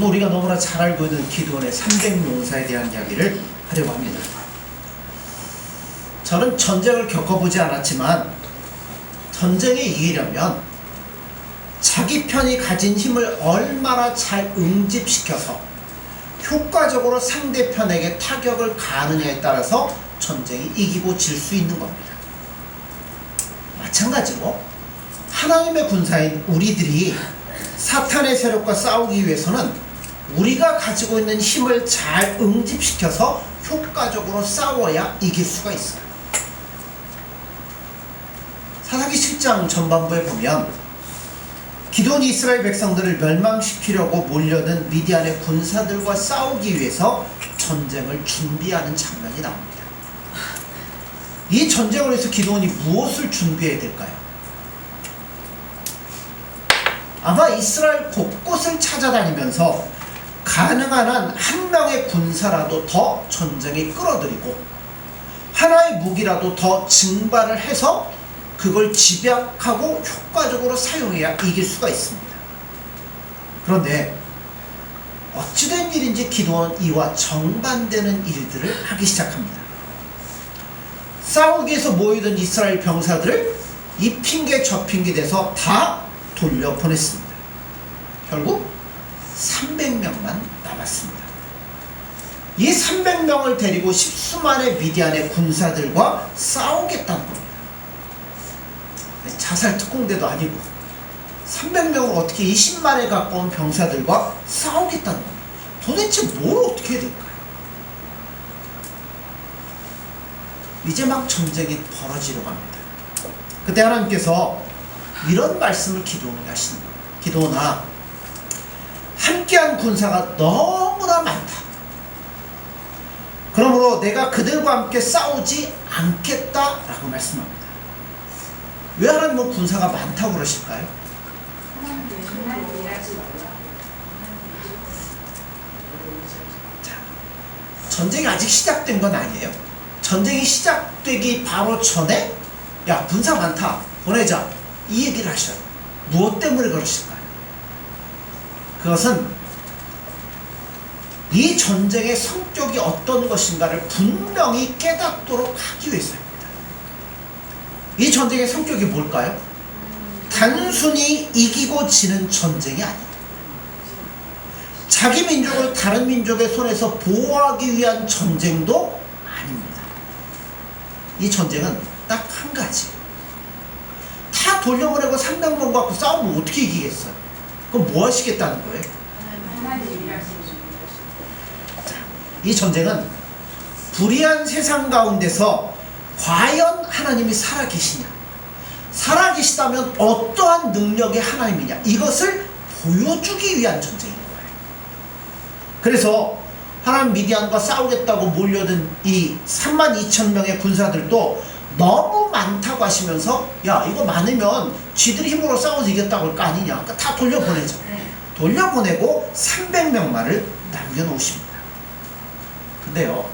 우리가 너무나 잘 알고 있는 기드온의 300용사에 대한 이야기를 하려고 합니다. 저는 전쟁을 겪어보지 않았지만 전쟁에 이기려면 자기 편이 가진 힘을 얼마나 잘 응집시켜서 효과적으로 상대편에게 타격을 가하느냐에 따라서 전쟁이 이기고 질 수 있는 겁니다. 마찬가지로 하나님의 군사인 우리들이 사탄의 세력과 싸우기 위해서는 우리가 가지고 있는 힘을 잘 응집시켜서 효과적으로 싸워야 이길 수가 있어요. 사사기 10장 전반부에 보면 기드온이 이스라엘 백성들을 멸망시키려고 몰려든 미디안의 군사들과 싸우기 위해서 전쟁을 준비하는 장면이 나옵니다. 이 전쟁을 위해서 기드온이 무엇을 준비해야 될까요? 아마 이스라엘 곳곳을 찾아다니면서 가능한 한 한 명의 군사라도 더 전쟁에 끌어들이고 하나의 무기라도 더 증발을 해서 그걸 집약하고 효과적으로 사용해야 이길 수가 있습니다. 그런데 어찌된 일인지 기드온은 이와 정반되는 일들을 하기 시작합니다. 싸우기 위해서 모이던 이스라엘 병사들을 이 핑계 저 핑계 대서 다 돌려보냈습니다. 결국 300명만 남았습니다. 이 300명을 데리고 십수만의 미디안의 군사들과 싸우겠다는 겁니다. 자살 특공대도 아니고 300명을 어떻게 20만에 가까운 병사들과 싸우겠다는 겁니다. 도대체 뭘 어떻게 해야 될까요? 이제 막 전쟁이 벌어지려고 합니다. 그때 하나님께서 이런 말씀을 기드온에게 하시는 거예요. 기드온아, 함께한 군사가 너무나 많다. 그러므로 내가 그들과 함께 싸우지 않겠다라고 말씀합니다. 왜 하나님은 군사가 많다고 그러실까요? 자, 전쟁이 아직 시작된 건 아니에요. 전쟁이 시작되기 바로 전에 야, 군사 많다, 보내자, 이 얘기를 하셔요. 무엇 때문에 그러실까요? 그것은 이 전쟁의 성격이 어떤 것인가를 분명히 깨닫도록 하기 위해서입니다. 이 전쟁의 성격이 뭘까요? 단순히 이기고 지는 전쟁이 아니에요. 자기 민족을 다른 민족의 손에서 보호하기 위한 전쟁도 아닙니다. 이 전쟁은 딱 한 가지. 다 돌려보내고 300명 갖고 싸우면 어떻게 이기겠어요? 그럼 뭐 하시겠다는 거예요? 자, 이 전쟁은 불의한 세상 가운데서 과연 하나님이 살아계시냐, 살아계시다면 어떠한 능력의 하나님이냐, 이것을 보여주기 위한 전쟁인 거예요. 그래서 하나님 미디안과 싸우겠다고 몰려든 이 32,000명의 군사들도 너무 많다고 하시면서 야, 이거 많으면 쥐들이 힘으로 싸워서 이겼다고 할 거 아니냐, 그러니까 다 돌려보내죠. 돌려보내고 300명만을 남겨놓으십니다. 근데요,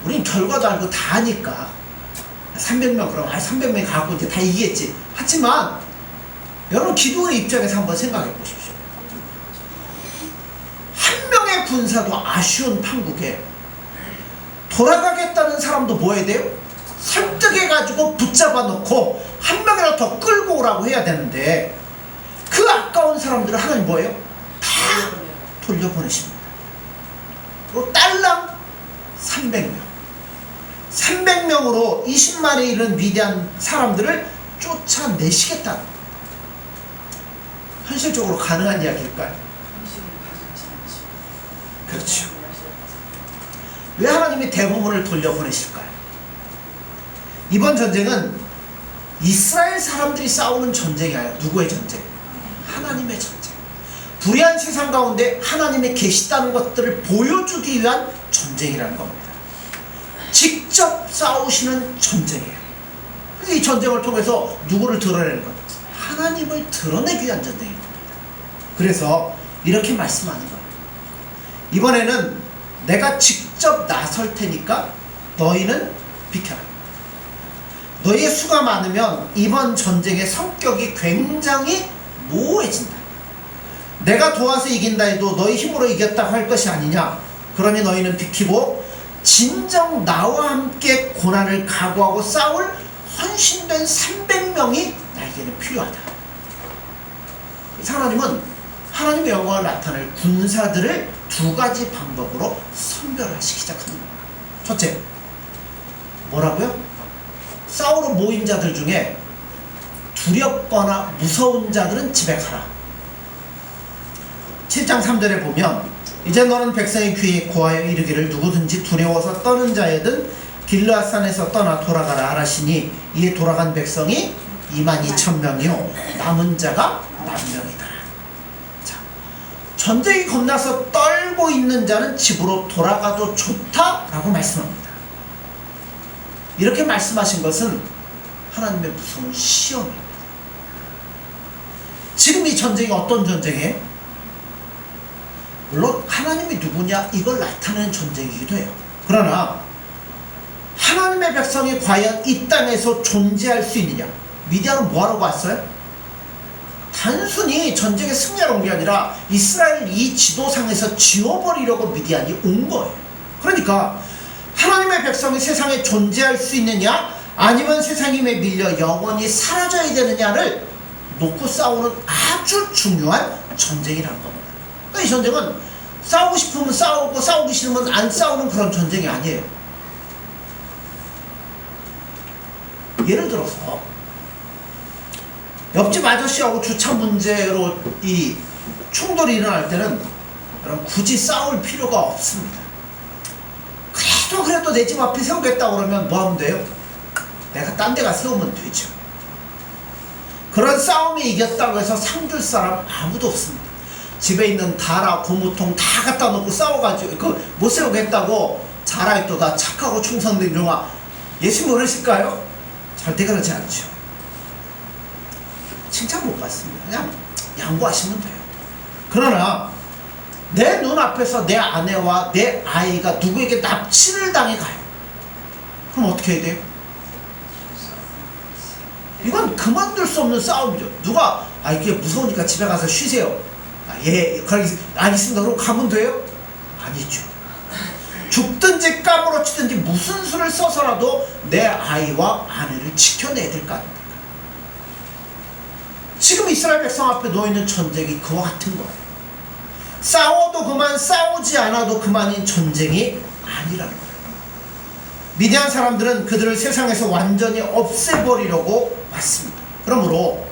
우린 결과도 알고 다 아니까 300명, 그럼 300명이 갖고 이제 다 이기겠지. 하지만 여러분 기드온의 입장에서 한번 생각해 보십시오. 한 명의 군사도 아쉬운 판국에 돌아가겠다는 사람도 뭐 해야 돼요? 설득해가지고 붙잡아 놓고 한 명이라도 더 끌고 오라고 해야 되는데 그 아까운 사람들을 하나님 뭐예요? 다 돌려보내십니다. 그리고 딸랑 300명, 300명으로 20만에 이르는 미디안 사람들을 쫓아내시겠다. 현실적으로 가능한 이야기일까요? 그렇죠. 왜 하나님이 대부분을 돌려보내실까요? 이번 전쟁은 이스라엘 사람들이 싸우는 전쟁이 아니라 누구의 전쟁? 하나님의 전쟁. 불의한 세상 가운데 하나님이 계시다는 것들을 보여주기 위한 전쟁이라는 겁니다. 직접 싸우시는 전쟁이에요. 그래서 이 전쟁을 통해서 누구를 드러내는 것? 하나님을 드러내기 위한 전쟁인 겁니다. 그래서 이렇게 말씀하는 거예요. 이번에는 내가 직접 나설 테니까 너희는 비켜라. 너희의 수가 많으면 이번 전쟁의 성격이 굉장히 모호해진다. 내가 도와서 이긴다 해도 너희 힘으로 이겼다고 할 것이 아니냐. 그러니 너희는 비키고 진정 나와 함께 고난을 각오하고 싸울 헌신된 300명이 나에게는 필요하다. 하나님은 하나님의 영광을 나타낼 군사들을 두 가지 방법으로 선별하시기 시작하는 겁니다. 첫째, 뭐라고요? 싸우러 모인 자들 중에 두렵거나 무서운 자들은 집에 가라. 7장 3절에 보면 이제 너는 백성의 귀에 고하여 이르기를 누구든지 두려워서 떠는 자에든 길르앗산에서 떠나 돌아가라 하시니 이에 돌아간 백성이 22,000명이요 남은 자가 10,000명이다. 자, 전쟁이 겁나서 떨고 있는 자는 집으로 돌아가도 좋다라고 말씀합니다. 이렇게 말씀하신 것은 하나님의 무서운 시험입니다. 지금 이 전쟁이 어떤 전쟁이에요? 물론 하나님이 누구냐 이걸 나타내는 전쟁이기도 해요. 그러나 하나님의 백성이 과연 이 땅에서 존재할 수 있느냐? 미디안은 뭐하러 왔어요? 단순히 전쟁에 승리하러 온 게 아니라 이스라엘 이 지도상에서 지워버리려고 미디안이 온 거예요. 그러니까 하나님의 백성이 세상에 존재할 수 있느냐 아니면 세상에 밀려 영원히 사라져야 되느냐를 놓고 싸우는 아주 중요한 전쟁이라는 겁니다. 그러니까 이 전쟁은 싸우고 싶으면 싸우고 싸우기 싫으면 안 싸우는 그런 전쟁이 아니에요. 예를 들어서 옆집 아저씨하고 주차 문제로 이 충돌이 일어날 때는 여러분 굳이 싸울 필요가 없습니다. 그래도 내 집 앞에 세우겠다 그러면 뭐 하면 돼요? 내가 딴 데가 세우면 되죠. 그런 싸움에 이겼다고 해서 상줄 사람 아무도 없습니다. 집에 있는 다라, 고무통 다 갖다 놓고 싸워가지고 못 세우겠다고 자라이 또 다 착하고 충성된 영화 예수 모르실까요? 절대 그렇지 않죠. 칭찬 못 받습니다. 그냥 양보하시면 돼요. 그러나 내 눈앞에서 내 아내와 내 아이가 누구에게 납치를 당해 가요. 그럼 어떻게 해야 돼요? 이건 그만둘 수 없는 싸움이죠. 누가 이게 무서우니까 집에 가서 쉬세요. 예, 알겠습니다. 그럼 가면 돼요? 아니죠. 죽든지 까무러치든지 무슨 수를 써서라도 내 아이와 아내를 지켜내야 될 거 아닙니까? 지금 이스라엘 백성 앞에 놓여있는 전쟁이 그와 같은 거예요. 싸워도 그만, 싸우지 않아도 그만인 전쟁이 아니라는 거예요. 미디안 사람들은 그들을 세상에서 완전히 없애버리려고 왔습니다. 그러므로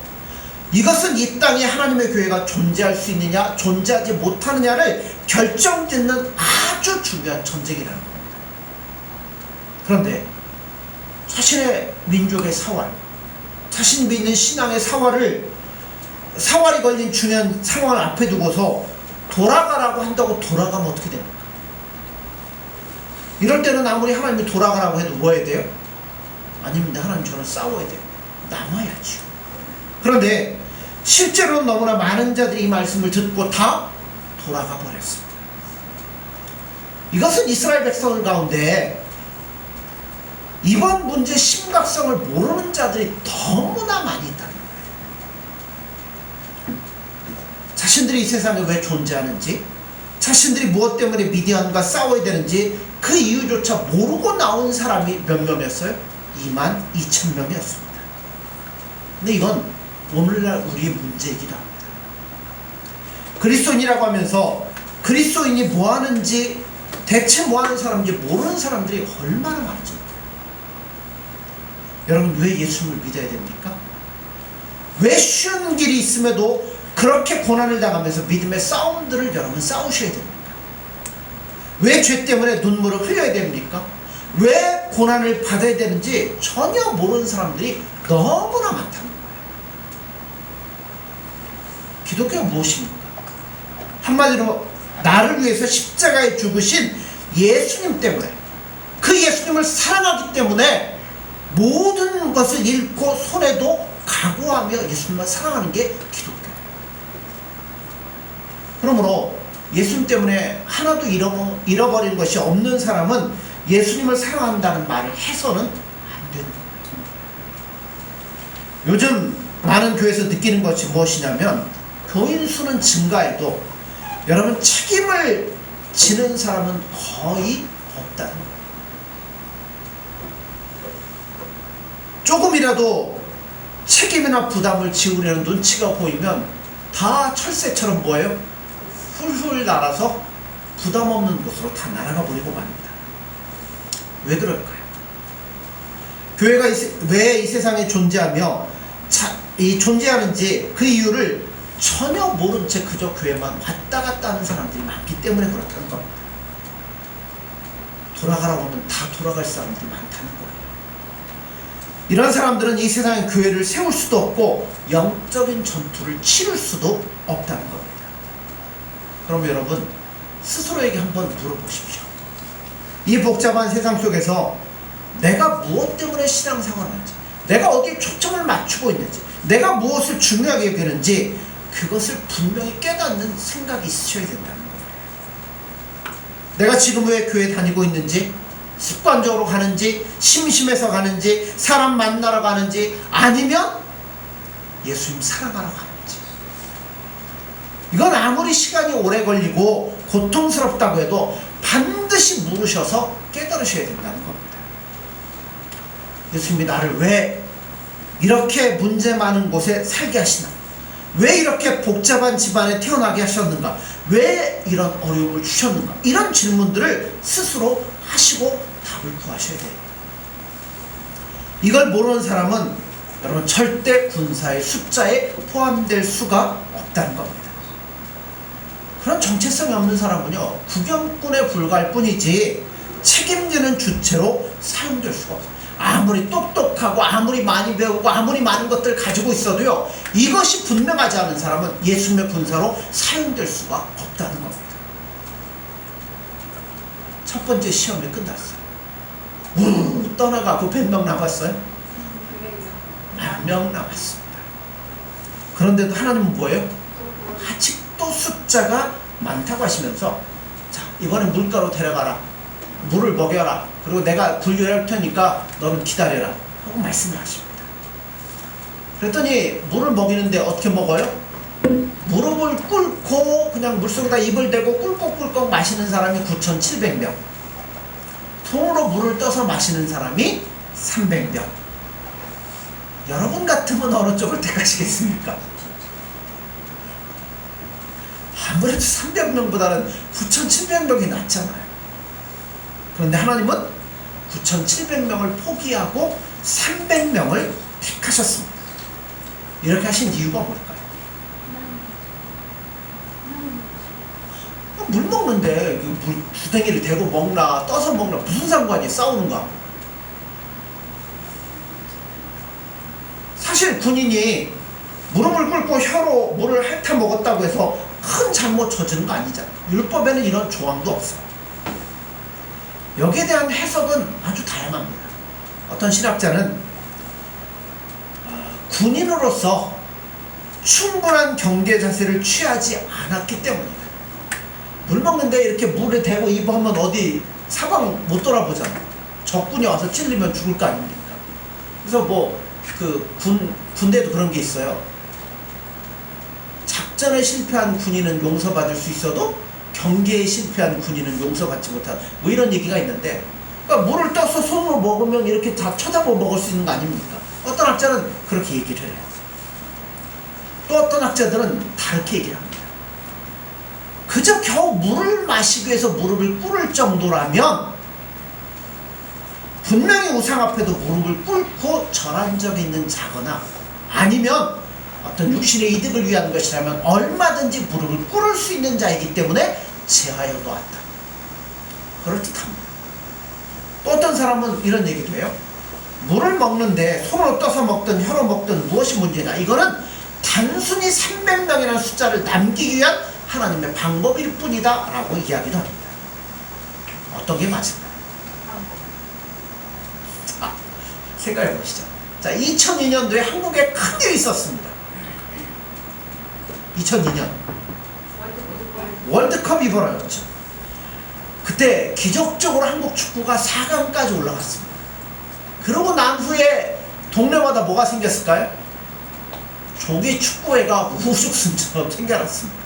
이것은 이 땅에 하나님의 교회가 존재할 수 있느냐 존재하지 못하느냐를 결정짓는 아주 중요한 전쟁이라는 겁니다. 그런데 자신의 민족의 사활, 자신 믿는 신앙의 사활이 걸린 중요한 상황을 앞에 두고서 돌아가라고 한다고 돌아가면 어떻게 됩니까? 이럴 때는 아무리 하나님이 돌아가라고 해도 뭐 해야 돼요? 아닙니다. 하나님 저는 싸워야 돼요. 남아야죠. 그런데 실제로는 너무나 많은 자들이 이 말씀을 듣고 다 돌아가 버렸습니다. 이것은 이스라엘 백성 가운데 이번 문제의 심각성을 모르는 자들이 너무나 많이 있다는 거예요. 자신들이 이 세상에 왜 존재하는지, 자신들이 무엇 때문에 미디안과 싸워야 되는지 그 이유조차 모르고 나온 사람이 몇 명이었어요? 22,000명이었습니다. 근데 이건 오늘날 우리의 문제이기도 합니다. 그리스도인이라고 하면서 그리스도인이 뭐하는지 대체 뭐하는 사람인지 모르는 사람들이 얼마나 많죠. 여러분 왜 예수님을 믿어야 됩니까? 왜 쉬운 길이 있음에도 그렇게 고난을 당하면서 믿음의 싸움들을 여러분 싸우셔야 됩니까? 왜 죄 때문에 눈물을 흘려야 됩니까? 왜 고난을 받아야 되는지 전혀 모르는 사람들이 너무나 많답니다. 기독교가 무엇입니까? 한마디로 나를 위해서 십자가에 죽으신 예수님 때문에, 그 예수님을 사랑하기 때문에 모든 것을 잃고 손해도 각오하며 예수님을 사랑하는 게 기독교예요. 그러므로 예수님 때문에 하나도 잃어버린 것이 없는 사람은 예수님을 사랑한다는 말을 해서는 안 되는 거예요. 요즘 많은 교회에서 느끼는 것이 무엇이냐면 교인 수는 증가해도 여러분 책임을 지는 사람은 거의 없다는 거예요. 조금이라도 책임이나 부담을 지우려는 눈치가 보이면 다 철새처럼 뭐예요? 훌훌 날아서 부담 없는 곳으로 다 날아가 버리고 맙니다. 왜 그럴까요? 교회가 왜 이 세상에 존재하며 존재하는지 그 이유를 전혀 모른 채 그저 교회만 왔다 갔다 하는 사람들이 많기 때문에 그렇다는 겁니다. 돌아가라고 하면 다 돌아갈 사람들이 많다는 거예요. 이런 사람들은 이 세상에 교회를 세울 수도 없고 영적인 전투를 치를 수도 없다는 겁니다. 그럼 여러분 스스로에게 한번 물어보십시오. 이 복잡한 세상 속에서 내가 무엇 때문에 신앙생활을 하는지, 내가 어디에 초점을 맞추고 있는지, 내가 무엇을 중요하게 여기는지 그것을 분명히 깨닫는 생각이 있으셔야 된다는 거예요. 내가 지금 왜 교회 다니고 있는지, 습관적으로 가는지, 심심해서 가는지, 사람 만나러 가는지, 아니면 예수님 사랑하러 가는지. 이건 아무리 시간이 오래 걸리고 고통스럽다고 해도 반드시 물으셔서 깨달으셔야 된다는 겁니다. 예수님이 나를 왜 이렇게 문제 많은 곳에 살게 하시나? 왜 이렇게 복잡한 집안에 태어나게 하셨는가? 왜 이런 어려움을 주셨는가? 이런 질문들을 스스로 하시고 답을 구하셔야 돼요. 이걸 모르는 사람은 여러분 절대 군사의 숫자에 포함될 수가 없다는 겁니다. 그런 정체성이 없는 사람은요, 구경꾼에 불과할 뿐이지 책임지는 주체로 사용될 수가 없어요. 아무리 똑똑하고 아무리 많이 배우고 아무리 많은 것들을 가지고 있어도요, 이것이 분명하지 않은 사람은 예수님의 군사로 사용될 수가 없다는 겁니다. 첫 번째 시험이 끝났어요. 떠나가고 100명 남았어요? 100명 남았습니다. 그런데도 하나님은 뭐예요? 아직도 숫자가 많다고 하시면서, 자, 이번엔 물가로 데려가라, 물을 먹여라, 그리고 내가 분류할 테니까 너는 기다려라 하고 말씀을 하십니다. 그랬더니 물을 먹이는데 어떻게 먹어요? 무릎을 꿇고 그냥 물속에다 입을 대고 꿀꺽꿀꺽 마시는 사람이 9,700명, 통으로 물을 떠서 마시는 사람이 300명. 여러분 같으면 어느 쪽을 택하시겠습니까? 아무래도 300명보다는 9,700명이 낫잖아요. 그런데 하나님은 9,700명을 포기하고 300명을 택하셨습니다. 이렇게 하신 이유가 뭘까요? 물 먹는데 물 두덩이를 대고 먹나 떠서 먹나 무슨 상관이에요? 싸우는 거. 사실 군인이 무릎을 꿇고 혀로 물을 핥아 먹었다고 해서 큰 잘못 저지른 거 아니잖아요. 율법에는 이런 조항도 없어요. 여기에 대한 해석은 아주 다양합니다. 어떤 신학자는 군인으로서 충분한 경계 자세를 취하지 않았기 때문이다. 물 먹는데 이렇게 물에 대고 입하면 어디 사방 못 돌아보잖아. 적군이 와서 찔리면 죽을 거 아닙니까? 그래서 군대도 그런 게 있어요. 작전에 실패한 군인은 용서받을 수 있어도 경계에 실패한 군인은 용서받지 못한다, 뭐 이런 얘기가 있는데, 그러니까 물을 떠서 손으로 먹으면 이렇게 다 쳐다보고 먹을 수 있는 거 아닙니까? 어떤 학자는 그렇게 얘기를 해요. 또 어떤 학자들은 다르게 얘기를 합니다. 그저 겨우 물을 마시기 위해서 무릎을 꿇을 정도라면 분명히 우상 앞에도 무릎을 꿇고 절한 적이 있는 자거나, 아니면 어떤 육신의 이득을 위한 것이라면 얼마든지 무릎을 꿇을 수 있는 자이기 때문에 제하여 놓았다, 그럴듯합니다. 또 어떤 사람은 이런 얘기도 해요. 물을 먹는데 손으로 떠서 먹든 혀로 먹든 무엇이 문제냐, 이거는 단순히 300명이라는 숫자를 남기기 위한 하나님의 방법일 뿐이다 라고 이야기도 합니다. 어떤 게 맞을까요? 자, 생각해 보시죠. 자, 2002년도에 한국에 큰 일이 있었습니다. 2002년 월드컵이 벌어졌죠. 그때 기적적으로 한국 축구가 4강까지 올라갔습니다. 그러고 난 후에 동네마다 뭐가 생겼을까요? 조기 축구회가 우후죽순처럼 생겨났습니다.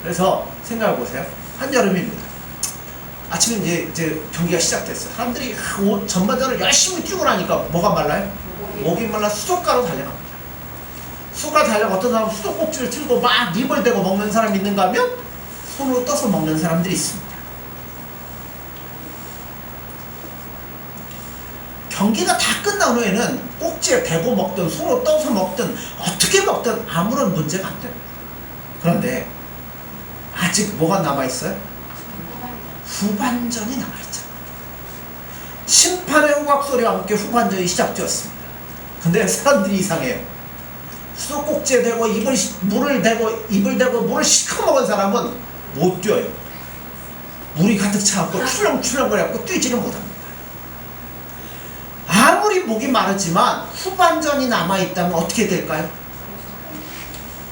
그래서 생각해보세요. 한여름입니다. 아침에 이제 경기가 시작됐어요. 사람들이 전반전을 열심히 뛰고 나니까 뭐가 말라요? 목이 말라 수족가로 달려갑니다. 수족가 달려가 어떤 사람은 수도꼭지를 틀고 막 입을 대고 먹는 사람이 있는가 하면 손으로 떠서 먹는 사람들이 있습니다. 경기가 다 끝난 후에는 꼭지에 대고 먹든 손으로 떠서 먹든 어떻게 먹든 아무런 문제가 안 됩니다. 그런데 아직 뭐가 남아있어요? 후반전이 남아있잖아요. 심판의 호각소리와 함께 후반전이 시작되었습니다. 근데 사람들이 이상해요. 수도꼭지에 대고 물을 대고 물을 실컷 먹은 사람은 못 뛰어요. 물이 가득 차갖고 출렁출렁거려갖고 뛰지는 못합니다. 아무리 목이 마르지만 후반전이 남아있다면 어떻게 될까요?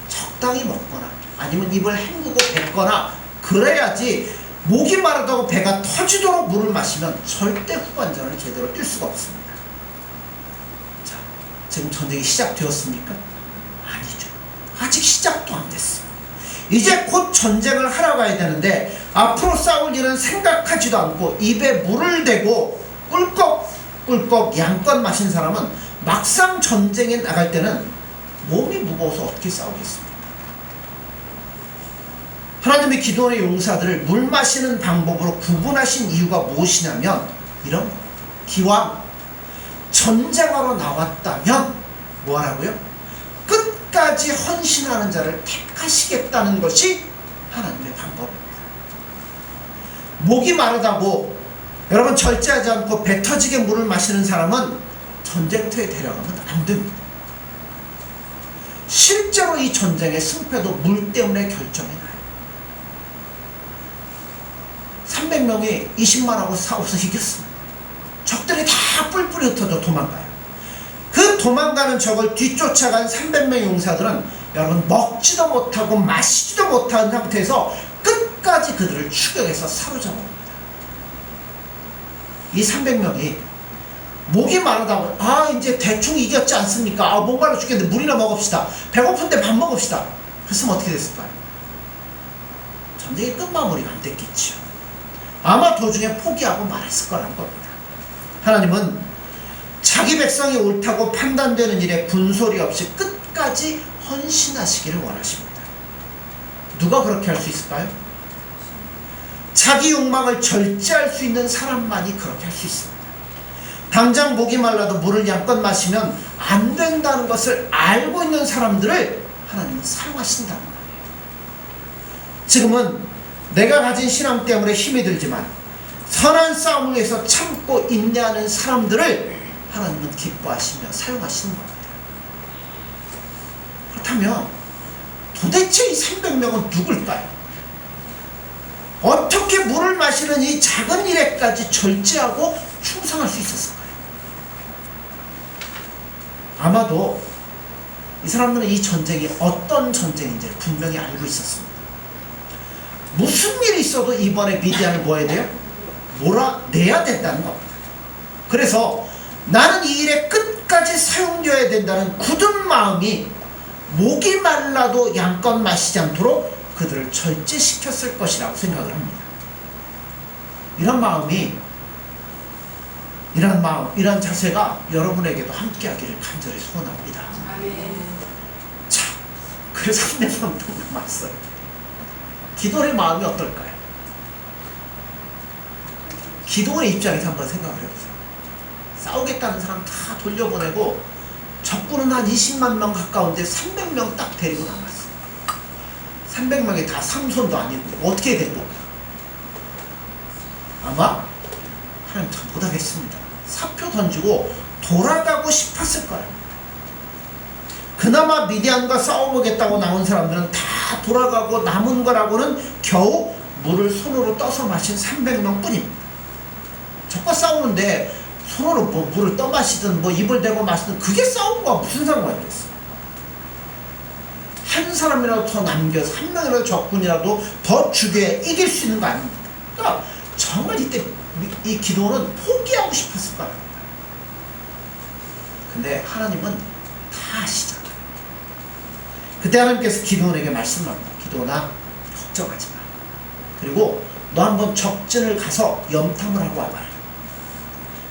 적당히 먹거나 아니면 입을 헹구고 뱉거나 그래야지. 목이 마르다고 배가 터지도록 물을 마시면 절대 후반전을 제대로 뛸 수가 없습니다. 자, 지금 전쟁이 시작되었습니까? 아니죠. 아직 시작도 안 됐어요. 이제 곧 전쟁을 하러 가야 되는데 앞으로 싸울 일은 생각하지도 않고 입에 물을 대고 꿀꺽꿀꺽 양껏 마신 사람은 막상 전쟁에 나갈 때는 몸이 무거워서 어떻게 싸우겠습니까? 하나님의 기도원의 용사들을 물 마시는 방법으로 구분하신 이유가 무엇이냐면 이런 기왕 전쟁하러 나왔다면 뭐하라고요? 끝까지 헌신하는 자를 택하시겠다는 것이 하나님의 방법입니다. 목이 마르다고 여러분 절제하지 않고 배 터지게 물을 마시는 사람은 전쟁터에 데려가면 안 됩니다. 실제로 이 전쟁의 승패도 물 때문에 결정이 나요. 300명이 20만하고 싸워서 이겼습니다. 적들이 다 뿔뿔이 흩어져 도망가요. 그 도망가는 적을 뒤쫓아간 300명의 용사들은 여러분 먹지도 못하고 마시지도 못한 상태에서 끝까지 그들을 추격해서 사로잡아옵니다. 이 300명이 목이 마르다고 이제 대충 이겼지 않습니까? 목 말라 죽겠는데 물이나 먹읍시다. 배고픈데 밥 먹읍시다. 그랬으면 어떻게 됐을까요? 전쟁의 끝마무리가 안 됐겠죠. 아마 도중에 포기하고 말았을 거란 겁니다. 하나님은 자기 백성이 옳다고 판단되는 일에 군소리 없이 끝까지 헌신하시기를 원하십니다. 누가 그렇게 할 수 있을까요? 자기 욕망을 절제할 수 있는 사람만이 그렇게 할 수 있습니다. 당장 목이 말라도 물을 양껏 마시면 안 된다는 것을 알고 있는 사람들을 하나님은 사용하신다는 거예요. 지금은 내가 가진 신앙 때문에 힘이 들지만 선한 싸움을 위해서 참고 인내하는 사람들을 하나님은 기뻐하시며 사용하시는 겁니다. 그렇다면 도대체 이 300명은 누굴까요? 어떻게 물을 마시는 이 작은 일에까지 절제하고 충성할 수 있었을까요? 아마도 이 사람들은 이 전쟁이 어떤 전쟁인지 분명히 알고 있었습니다. 무슨 일이 있어도 이번에 미디안을 뭐 해야 돼요? 몰아내야 된다는 겁니다. 그래서 나는 이 일에 끝까지 사용되어야 된다는 굳은 마음이 목이 말라도 양껏 마시지 않도록 그들을 절제시켰을 것이라고 생각을 합니다. 이런 마음, 이런 자세가 여러분에게도 함께하기를 간절히 소원합니다. 자, 그래서 300명 정도 남았어요. 기도원의 마음이 어떨까요? 기도원의 입장에서 한번 생각을 해보세요. 싸우겠다는 사람 다 돌려보내고 적군은 한 20만 명 가까운데 300명 딱 데리고 나갔어요. 300명이 다 삼손도 아니고 어떻게 된 건가? 아마 하나님 더 못하겠습니다. 사표 던지고 돌아가고 싶었을 거예요. 그나마 미디안과 싸워보겠다고 나온 사람들은 다 돌아가고 남은 거라고는 겨우 물을 손으로 떠서 마신 300명 뿐입니다. 적과 싸우는데 손으로 물을 떠마시든 입을 대고 마시든 그게 싸운 거와 무슨 상관이 있겠어요? 한 사람이라도 더 남겨서 한 명이라도 적군이라도 더 죽여야 이길 수 있는 거 아닙니까? 그러니까 정말 이때 이 기도는 포기하고 싶었을 거랍니다. 근데 하나님은 다 아시잖아요. 그때 하나님께서 기드온에게 말씀합니다. 기드온아, 걱정하지 마. 그리고 너 한번 적진을 가서 염탐을 하고 와봐라.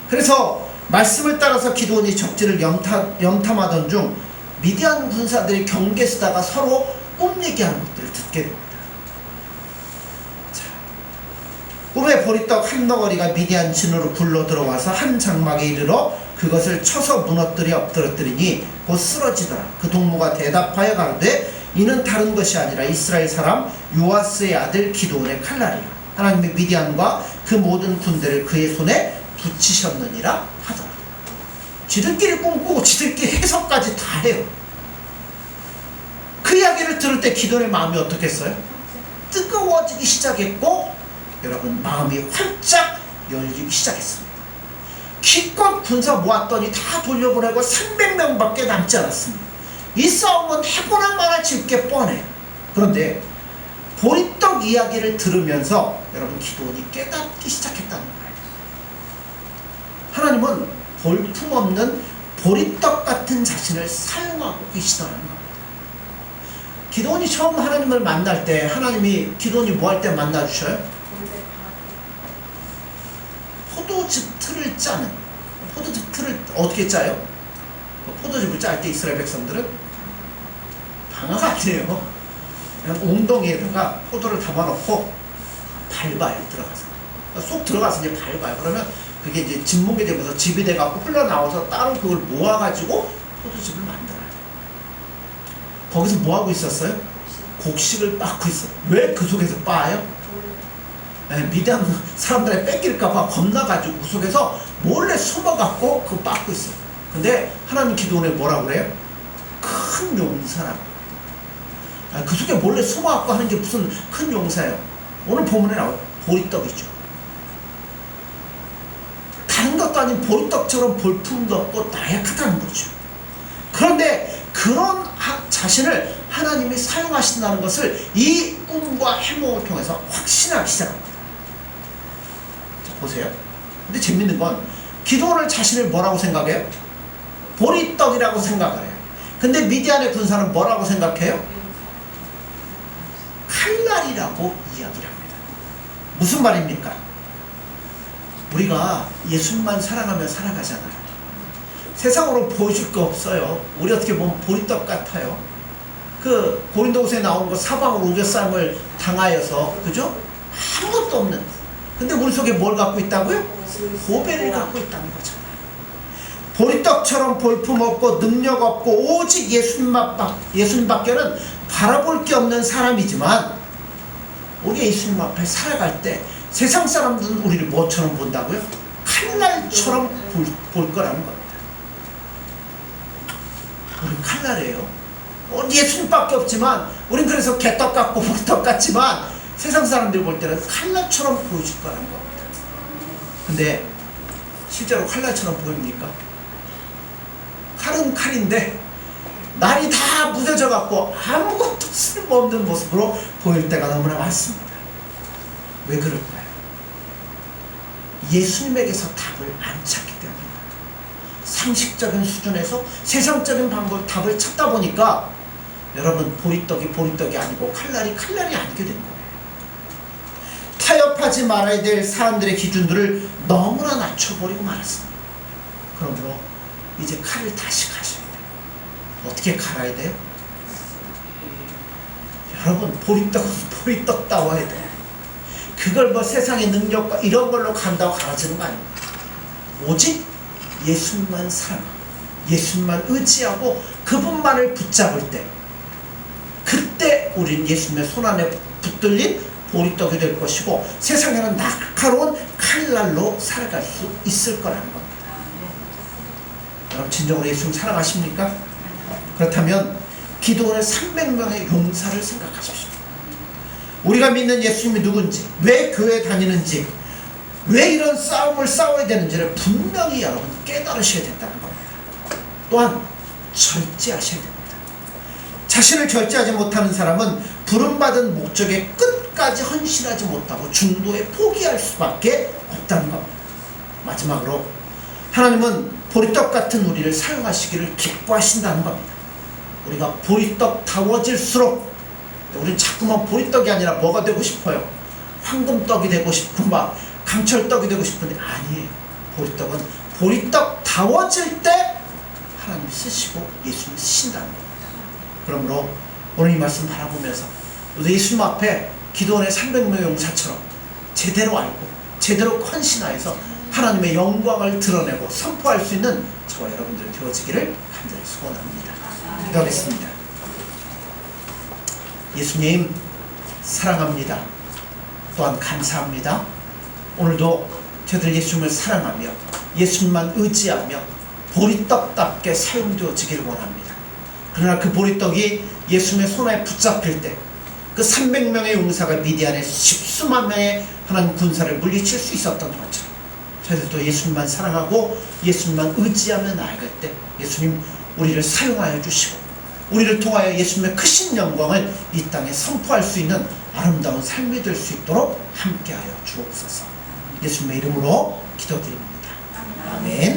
그래서 말씀을 따라서 기드온이 적진을 염탐하던 중 미디안 군사들이 경계 쓰다가 서로 꿈 얘기하는 것들을 듣게 됩니다. 자, 꿈에 보리떡 한 덩어리가 미디안 진으로 굴러 들어와서 한 장막에 이르러 그것을 쳐서 무너뜨려 엎드렸더니 곧 쓰러지더라. 그 동무가 대답하여 가로되 이는 다른 것이 아니라 이스라엘 사람 요아스의 아들 기드온의 칼날이라. 하나님의 미디안과 그 모든 군대를 그의 손에 붙이셨느니라 하더라. 지들끼리 꿈꾸고 지들끼리 해석까지 다 해요. 그 이야기를 들을 때 기드온의 마음이 어떻겠어요? 뜨거워지기 시작했고, 여러분, 마음이 활짝 열리기 시작했습니다. 기껏 군사 모았더니 다 돌려보내고 300명밖에 남지 않았습니다. 이 싸움은 해보나 말할지 게 뻔해요. 그런데 보리떡 이야기를 들으면서 여러분, 기드온이 깨닫기 시작했다는 거예요. 하나님은 볼품없는 보리떡 같은 자신을 사용하고 계시더라는 겁니다. 기드온이 처음 하나님을 만날 때 하나님이 기드온이 뭐 할 때 만나주셔요? 포도즙 틀을 짜는. 포도즙 틀을 어떻게 짜요? 포도즙을 짤 때 이스라엘 백성들은 방아가 아니에요. 그냥 웅덩이에다가 포도를 담아놓고 밟아요. 들어가서 쏙 들어가서 이제 밟아요. 그러면 그게 이제 진뭉개 되면서 즙이 돼갖고 흘러나와서 따로 그걸 모아가지고 포도즙을 만들어요. 거기서 뭐 하고 있었어요? 곡식을 빻고 있어요. 왜 그 속에서 빻아요? 미디안 사람들에 뺏길까봐 겁나가지고 그 속에서 몰래 숨어갖고 그거 빻고 있어요. 근데 하나님 기도원에 뭐라고 그래요? 큰 용사라고. 그 속에 몰래 숨어갖고 하는 게 무슨 큰 용사예요. 오늘 본문에 나와요. 보리떡이죠. 다른 것도 아닌 보리떡처럼 볼품도 없고 나약하다는 거죠. 그런데 그런 자신을 하나님이 사용하신다는 것을 이 꿈과 해몽을 통해서 확신하기 시작합니다. 자, 보세요. 근데 재밌는 건 기드온을 자신을 뭐라고 생각해요? 보리떡이라고 생각을 해요. 근데 미디안의 군사는 뭐라고 생각해요? 칼날이라고 이야기를 합니다. 무슨 말입니까? 우리가 예수님만 사랑하며 살아가잖아요. 세상으로 보여줄 거 없어요. 우리 어떻게 보면 보리떡 같아요. 그 고린도후서에 나오는 거 사방으로 우겨싸움을 당하여서, 그죠? 아무것도 없는. 근데 우리 속에 뭘 갖고 있다고요? 보배를 갖고 있다는 거잖아요. 보리떡처럼 볼품 없고 능력 없고 오직 예수님밖에는 바라볼 게 없는 사람이지만, 우리 예수님 앞에 살아갈 때 세상 사람들은 우리를 뭐처럼 본다고요? 칼날처럼 볼 거라는 겁니다. 우린 칼날이에요. 예수님밖에 없지만 우린 그래서 개떡 같고 보리떡 같지만 세상 사람들이 볼 때는 칼날처럼 보여질 거라는 겁니다. 근데 실제로 칼날처럼 보입니까? 칼은 칼인데 날이 다 무뎌져 갖고 아무것도 쓸모없는 모습으로 보일 때가 너무나 많습니다. 왜 그럴까요? 예수님에게서 답을 안 찾기 때문입니다. 상식적인 수준에서 세상적인 답을 찾다 보니까 여러분, 보리떡이 아니고 칼날이 아니게 된 거예요. 타협하지 말아야 될 사람들의 기준들을 너무나 낮춰버리고 말았습니다. 그러므로 이제 칼을 다시 가셔야 돼요. 어떻게 갈아야 돼요? 여러분, 보리떡은 보리떡다워야 돼요. 그걸 뭐 세상의 능력과 이런 걸로 간다고 갈아지는 거 아닙니다. 오직 예수님만 사랑하고 예수님만 의지하고 그분만을 붙잡을 때, 그때 우린 예수님의 손안에 붙들린 보리떡이 될 것이고 세상에는 날카로운 칼날로 살아갈 수 있을 거라는 겁니다. 여러분, 진정으로 예수님 사랑하십니까? 그렇다면 기드온의 300명의 용사를 생각하십시오. 우리가 믿는 예수님이 누군지, 왜 교회에 다니는지, 왜 이런 싸움을 싸워야 되는지를 분명히 여러분 깨달으셔야 된다는 겁니다. 또한 절제하셔야 됩니다. 자신을 절제하지 못하는 사람은 부름받은 목적에 끝까지 헌신하지 못하고 중도에 포기할 수밖에 없다는 겁니다. 마지막으로 하나님은 보리떡 같은 우리를 사용하시기를 기뻐하신다는 겁니다. 우리가 보리떡다워질수록 우리는 자꾸만 보리떡이 아니라 뭐가 되고 싶어요? 황금떡이 되고 싶고 막 강철떡이 되고 싶은데 아니에요. 보리떡은 보리떡다워질 때 하나님이 쓰시고 예수님이 쓰신다는 겁니다. 그러므로 오늘 이 말씀 바라보면서 예수님 앞에 기도원의 300명의 용사처럼 제대로 알고 제대로 헌신하여서 하나님의 영광을 드러내고 선포할 수 있는 저와 여러분들 되어지기를 간절히 소원합니다. 기도하겠습니다. 예수님 사랑합니다. 또한 감사합니다. 오늘도 저희들 예수님을 사랑하며 예수님만 의지하며 보리떡답게 사용되어지기를 원합니다. 그러나 그 보리떡이 예수님의 손에 붙잡힐 때 그 300명의 용사가 미디안의 십수만 명의 하나님 군사를 물리칠 수 있었던 것처럼 저희들도 예수님만 사랑하고 예수님만 의지하며 나아갈 때 예수님 우리를 사용하여 주시고 우리를 통하여 예수님의 크신 영광을 이 땅에 선포할 수 있는 아름다운 삶이 될 수 있도록 함께하여 주옵소서. 예수님의 이름으로 기도드립니다. 아멘.